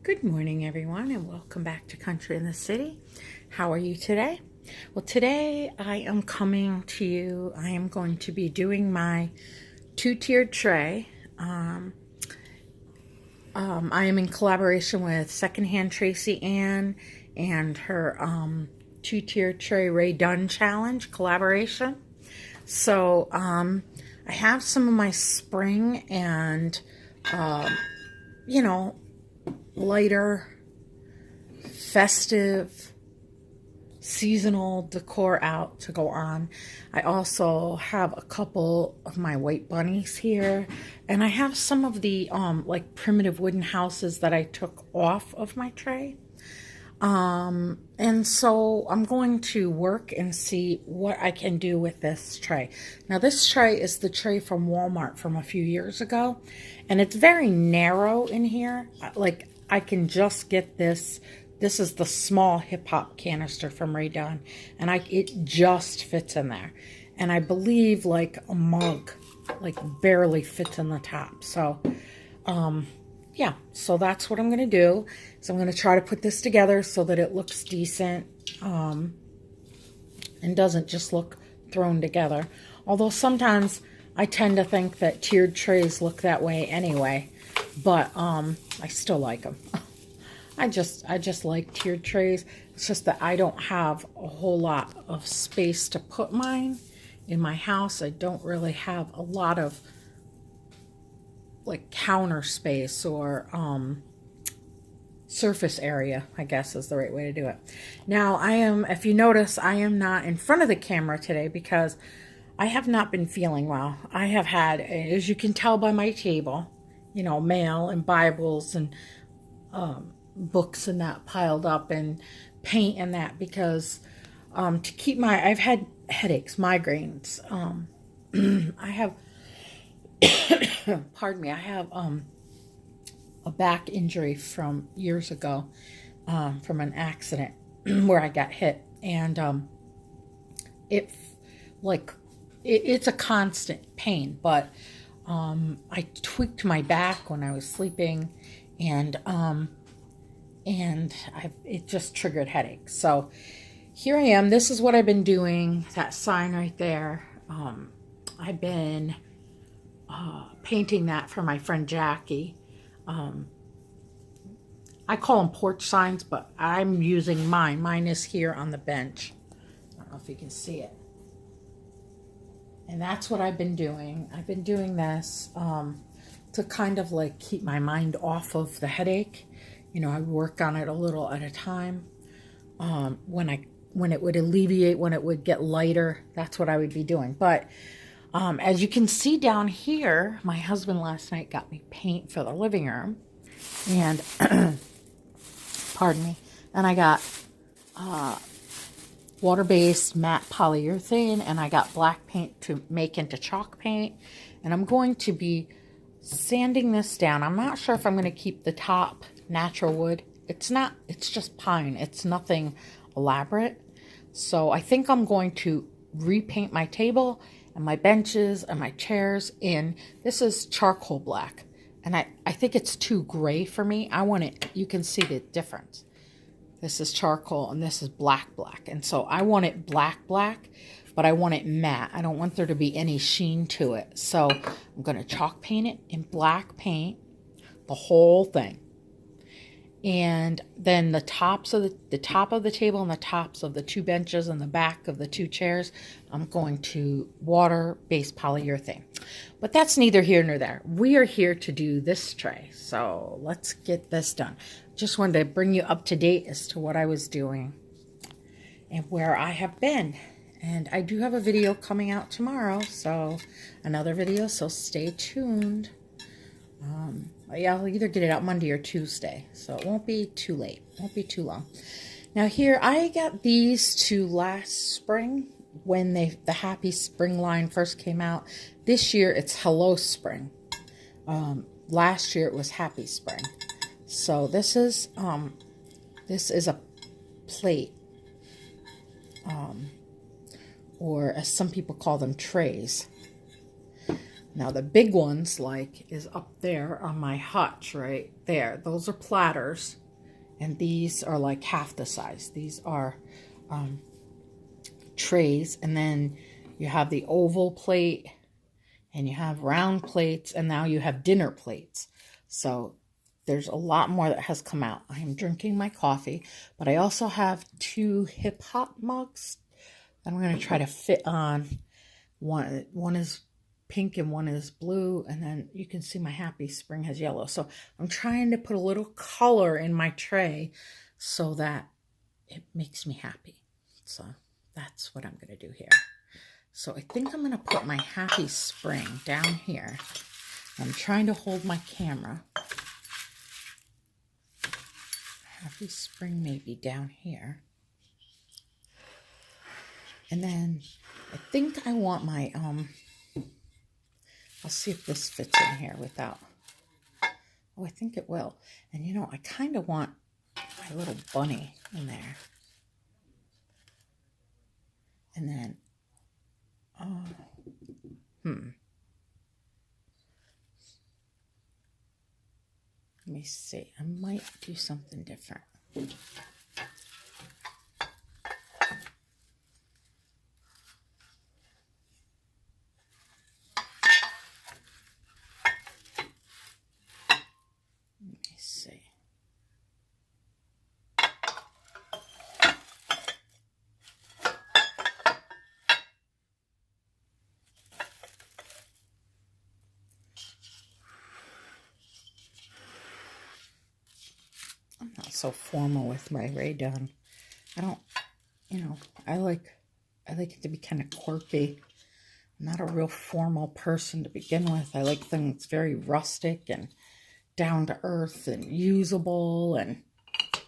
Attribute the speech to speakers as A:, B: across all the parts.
A: Good morning, everyone, and welcome back to Country in the City. How are you today? Well, today I am coming to you. I am going to be doing my two-tiered tray. I am in collaboration with Secondhand Tracey Ann and her two-tiered tray Dunn challenge collaboration. So I have some of my spring and lighter, festive, seasonal decor out to go on. I also have a couple of my white bunnies here, and I have some of the like primitive wooden houses that I took off of my tray. And so I'm going to work and see what I can do with this tray. Now this tray is the tray from Walmart from a few years ago, and it's very narrow in here. Like I can just get this. This is the small hip hop canister from Dunn, and it just fits in there. And I believe like a mug, like barely fits in the top. So, yeah, so that's what I'm going to do. So I'm going to try to put this together so that it looks decent and doesn't just look thrown together. Although sometimes I tend to think that tiered trays look that way anyway, but I still like them. I just like tiered trays. It's just that I don't have a whole lot of space to put mine in my house. I don't really have a lot of like counter space or surface area, I guess is the right way to do it. Now if you notice, I am not in front of the camera today because I have not been feeling well. I have had, as you can tell by my table, mail and Bibles and books and that piled up and paint and that because to keep I've had headaches, migraines. I have pardon me, I have a back injury from years ago from an accident where I got hit, and it's a constant pain, but I tweaked my back when I was sleeping, and it just triggered headaches. So here I am. This is what I've been doing. That sign right there. I've been painting that for my friend Jackie. I call them porch signs, but I'm using mine. Mine is here on the bench. I don't know if you can see it. And that's what I've been doing. I've been doing this to kind of like keep my mind off of the headache. I work on it a little at a time. When it would alleviate, when it would get lighter, that's what I would be doing. But as you can see down here, my husband last night got me paint for the living room, and pardon me, and I got water-based matte polyurethane, and I got black paint to make into chalk paint, and I'm going to be sanding this down. I'm not sure if I'm going to keep the top natural wood. It's just pine. It's nothing elaborate. So I think I'm going to repaint my table and my benches and my chairs in. This is charcoal black, and I think it's too gray for me. I want it, you can see the difference. This is charcoal and this is black, and so I want it black, but I want it matte. I don't want there to be any sheen to it. So I'm going to chalk paint it in black paint, the whole thing. And then the tops of the top of the table and the tops of the two benches and the back of the two chairs, I'm going to water-based polyurethane. But that's neither here nor there. We are here to do this tray, so let's get this done. Just wanted to bring you up to date as to what I was doing and where I have been. And I do have a video coming out tomorrow, so another video, so stay tuned. Yeah, I'll either get it out Monday or Tuesday, so it won't be too late. It won't be too long. Now here, I got these two last spring when the Happy Spring line first came out. This year, it's Hello Spring. Last year, it was Happy Spring. So this is a plate, or as some people call them, trays. Now the big ones, like, is up there on my hutch right there. Those are platters, and these are like half the size. These are trays, and then you have the oval plate, and you have round plates, and now you have dinner plates. So there's a lot more that has come out. I am drinking my coffee, but I also have 2 hip hop mugs that I'm going to try to fit on. One is pink and one is blue, and then you can see my Happy Spring has yellow. So I'm trying to put a little color in my tray so that it makes me happy. So that's what I'm going to do here. So I think I'm going to put my Happy Spring down here. I'm trying to hold my camera. Happy Spring maybe down here. And then I think I want my, I'll see if this fits in here without, oh, I think it will. And you know, I kind of want my little bunny in there. And then, let me see. I might do something different. Let me see. I'm not so formal with my Dunn. I don't, you know, I like it to be kind of quirky. I'm not a real formal person to begin with. I like things very rustic and down to earth and usable. And I'm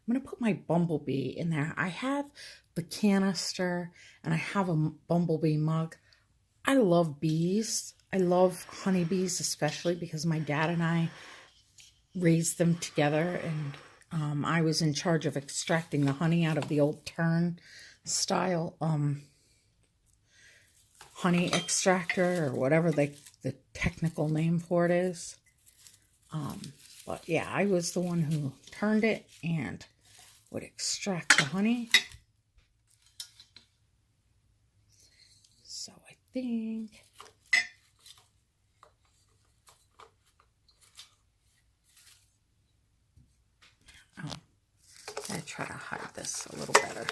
A: going to put my bumblebee in there. I have the canister and I have a bumblebee mug. I love bees. I love honeybees, especially because my dad and I raised them together, and I was in charge of extracting the honey out of the old tern style honey extractor, or whatever the technical name for it is. But yeah, I was the one who turned it and would extract the honey. So I think I try to hide this a little better.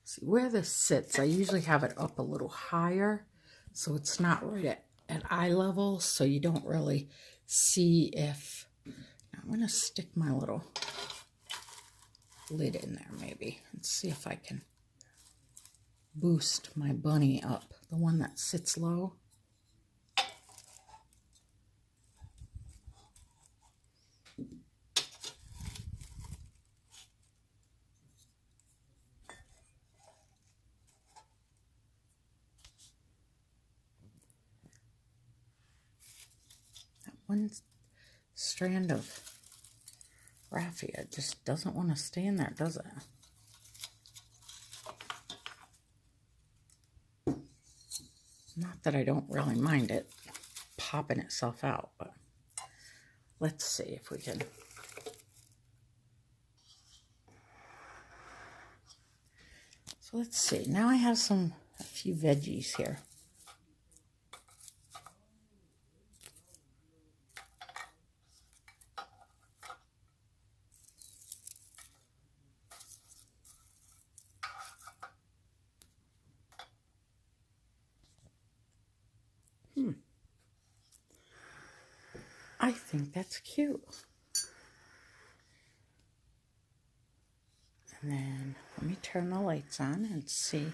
A: See where this sits, I usually have it up a little higher, so it's not right at eye level, so you don't really see if... I'm going to stick my little lid in there maybe and see if I can boost my bunny up, the one that sits low. That one strand of raffia just doesn't want to stay in there, does it? Not that I don't really mind it popping itself out, but let's see if we can. So let's see. Now I have a few veggies here. I think that's cute. And then let me turn the lights on and see.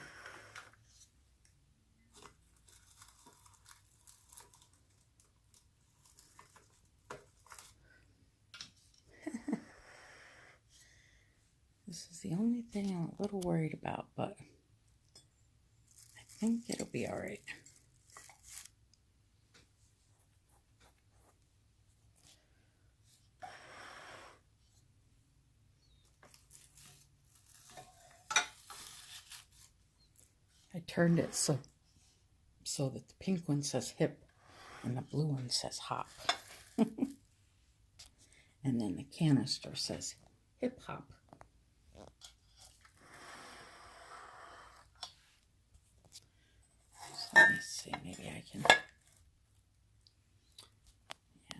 A: This is the only thing I'm a little worried about, but I think it'll be all right. turned it so that the pink one says hip and the blue one says hop. And then the canister says hip hop. So let me see, maybe I can, yeah,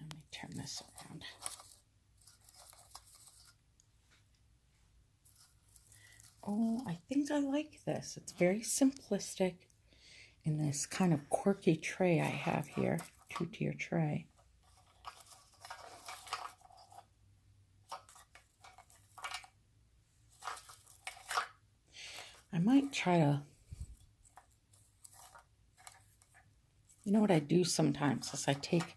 A: let me turn this around. Oh, I think I like this. It's very simplistic in this kind of quirky tray I have here, 2-tier tray. I might try to, you know what I do sometimes is I take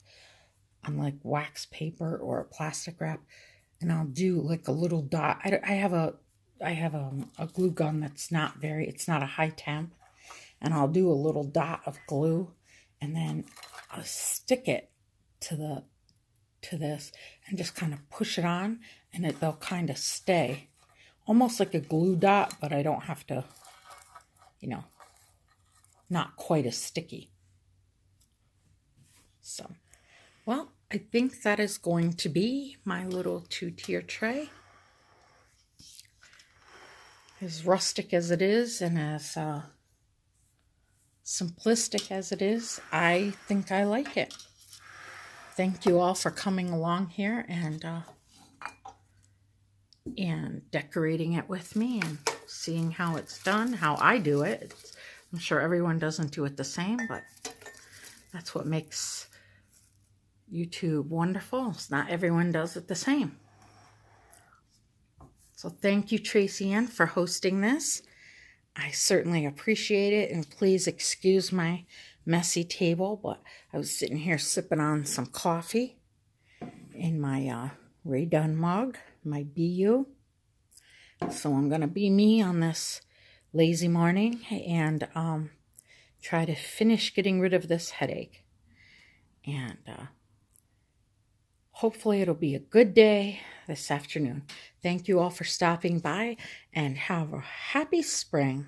A: on like wax paper or a plastic wrap and I'll do like a little dot. I have a glue gun that's it's not a high temp, and I'll do a little dot of glue and then I'll stick it to this and just kind of push it on, and they'll kind of stay almost like a glue dot, but I don't have to, you know, not quite as sticky. So, well, I think that is going to be my little 2-tier tray. As rustic as it is and as simplistic as it is, I think I like it. Thank you all for coming along here and decorating it with me and seeing how it's done, how I do it. I'm sure everyone doesn't do it the same, but that's what makes YouTube wonderful. It's not everyone does it the same. So thank you, Tracey Ann, for hosting this. I certainly appreciate it, and please excuse my messy table, but I was sitting here sipping on some coffee in my Ray Dunn mug, my BU. So I'm going to be me on this lazy morning and try to finish getting rid of this headache. And hopefully it'll be a good day this afternoon. Thank you all for stopping by, and have a happy spring.